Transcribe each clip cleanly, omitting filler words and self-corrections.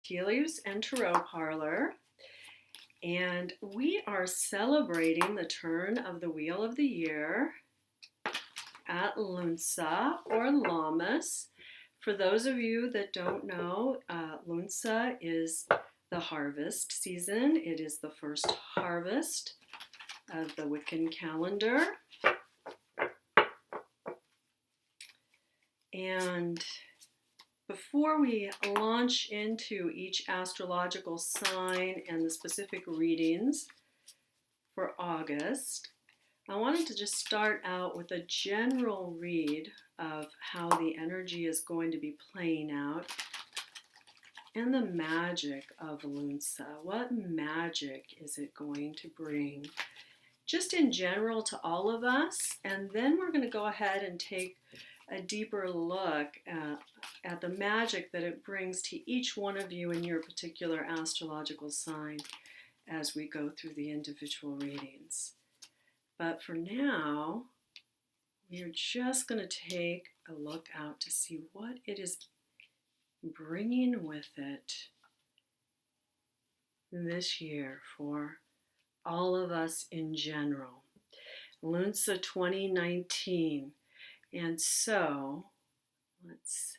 Tea Leaves and Tarot Parlor, and we are celebrating the turn of the Wheel of the Year at Lughnasadh or Lammas. For those of you that don't know, Lughnasadh is the harvest season. It is the first harvest of the Wiccan calendar. And before we launch into each astrological sign and the specific readings for August, I wanted to just start out with a general read of how the energy is going to be playing out and the magic of Lughnasadh. What magic is it going to bring? Just in general to all of us, and then we're going to go ahead and take a deeper look at the magic that it brings to each one of you in your particular astrological sign as we go through the individual readings. But for now, we're just going to take a look out to see what it is bringing with it this year for all of us in general. Lughnasadh 2019. And so, let's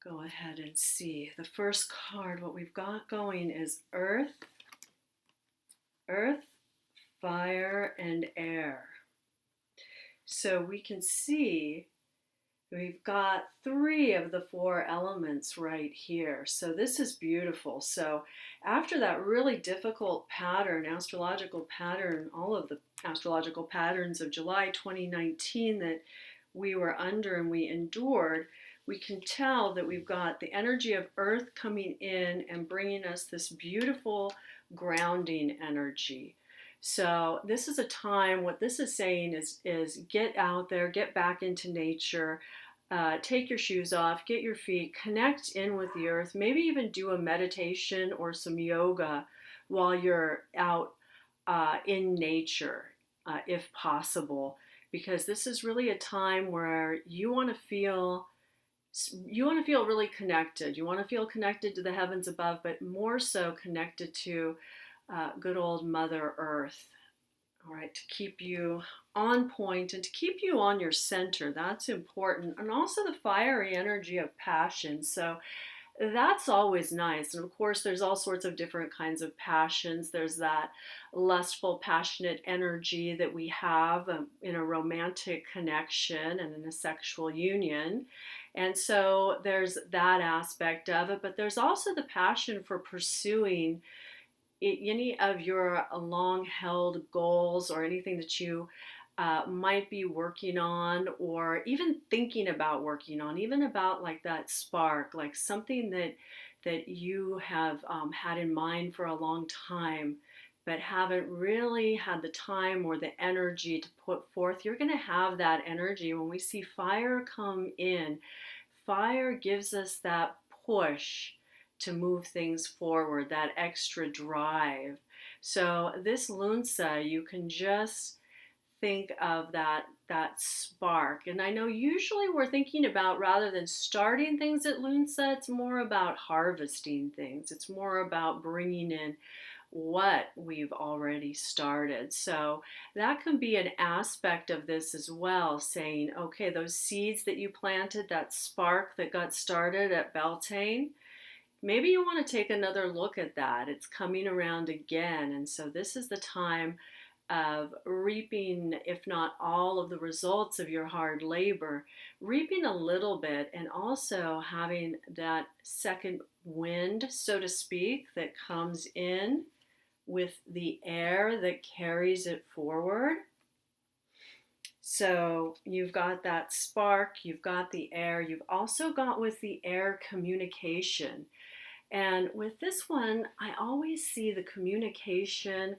go ahead and see. The first card, what we've got going is Earth, Fire, and Air. So we can see we've got 3 of the 4 elements right here. So this is beautiful. So after that really difficult pattern, astrological pattern, all of the astrological patterns of July 2019 that we were under and we endured, we can tell that we've got the energy of Earth coming in and bringing us this beautiful grounding energy. So this is a time, what this is saying is get out there, get back into nature, take your shoes off, get your feet, connect in with the earth, maybe even do a meditation or some yoga while you're out in nature, if possible, because this is really a time where you want to feel really connected. You want to feel connected to the heavens above, but more so connected to good old Mother Earth, all right, to keep you on point and to keep you on your center. That's important. And also the fiery energy of passion. So that's always nice. And of course, there's all sorts of different kinds of passions. There's that lustful, passionate energy that we have in a romantic connection and in a sexual union. And so there's that aspect of it. But there's also the passion for pursuing any of your long-held goals or anything that you might be working on or even thinking about working on, even about like that spark, like something that you have had in mind for a long time but haven't really had the time or the energy to put forth. You're going to have that energy. When we see fire come in, fire gives us that push to move things forward, that extra drive. So this Lughnasadh, you can just think of that spark. And I know usually we're thinking about, rather than starting things at Lughnasadh, it's more about harvesting things. It's more about bringing in what we've already started. So that can be an aspect of this as well, saying, okay, those seeds that you planted, that spark that got started at Beltane, maybe you want to take another look at that. It's coming around again. And so this is the time of reaping, if not all of the results of your hard labor, reaping a little bit, and also having that second wind, so to speak, that comes in with the air that carries it forward. So you've got that spark, you've got the air, you've also got with the air communication. And with this one, I always see the communication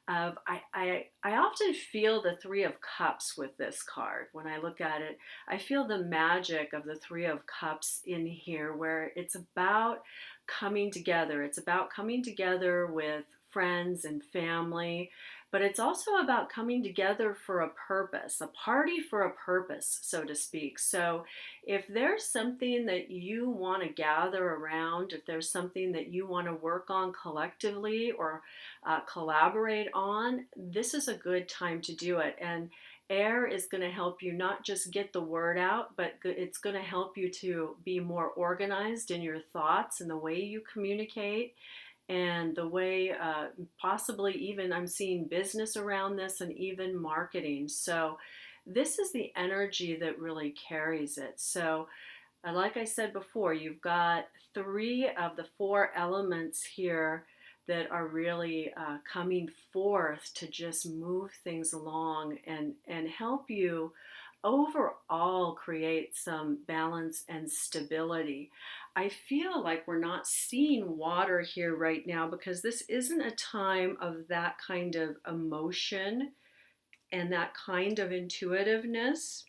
of, I often feel the 3 of Cups with this card. When I look at it, I feel the magic of the 3 of Cups in here, where it's about coming together. It's about coming together with friends and family, but it's also about coming together for a purpose, a party for a purpose, so to speak. So if there's something that you want to gather around, if there's something that you want to work on collectively or collaborate on, this is a good time to do it. And air is going to help you not just get the word out, but it's going to help you to be more organized in your thoughts and the way you communicate and the way possibly even I'm seeing business around this and even marketing. So this is the energy that really carries it. So like I said before, you've got three of the four elements here that are really coming forth to just move things along and help you overall create some balance and stability. I feel like we're not seeing water here right now because this isn't a time of that kind of emotion and that kind of intuitiveness.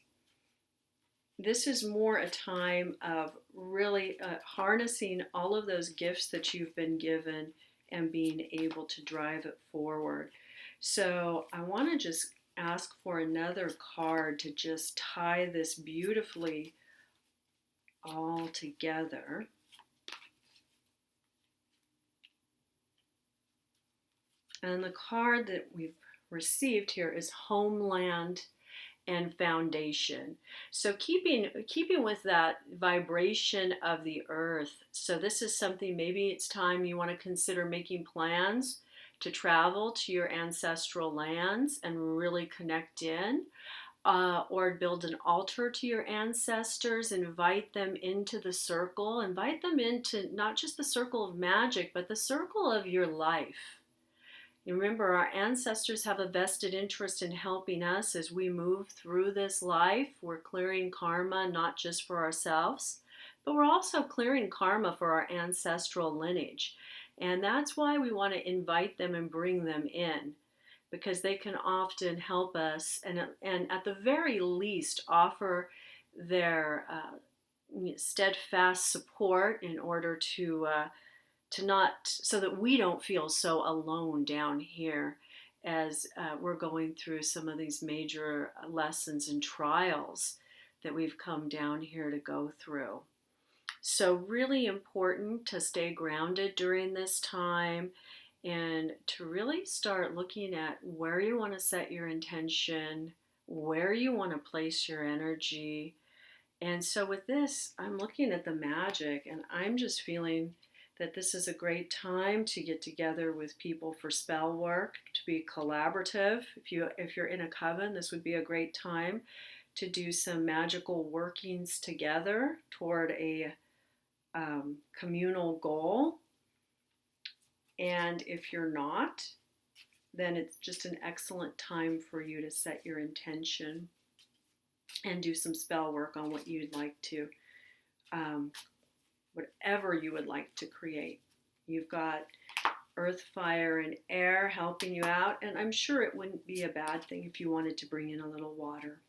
This is more a time of really harnessing all of those gifts that you've been given and being able to drive it forward. So I want to just ask for another card to just tie this beautifully all together. And the card that we've received here is Homeland and Foundation. So keeping with that vibration of the earth. So this is something, maybe it's time you want to consider making plans to travel to your ancestral lands and really connect in. Or build an altar to your ancestors, invite them into the circle, invite them into not just the circle of magic, but the circle of your life. You remember, our ancestors have a vested interest in helping us as we move through this life. We're clearing karma not just for ourselves, but we're also clearing karma for our ancestral lineage. And that's why we want to invite them and bring them in, because they can often help us and at the very least offer their steadfast support in order to not, so that we don't feel so alone down here as we're going through some of these major lessons and trials that we've come down here to go through. So really important to stay grounded during this time and to really start looking at where you want to set your intention, where you want to place your energy. And so with this, I'm looking at the magic and I'm just feeling that this is a great time to get together with people for spell work, to be collaborative. If you're in a coven, this would be a great time to do some magical workings together toward a communal goal. And if you're not, then it's just an excellent time for you to set your intention and do some spell work on what you'd like to, whatever you would like to create. You've got earth, fire, and air helping you out, and I'm sure it wouldn't be a bad thing if you wanted to bring in a little water.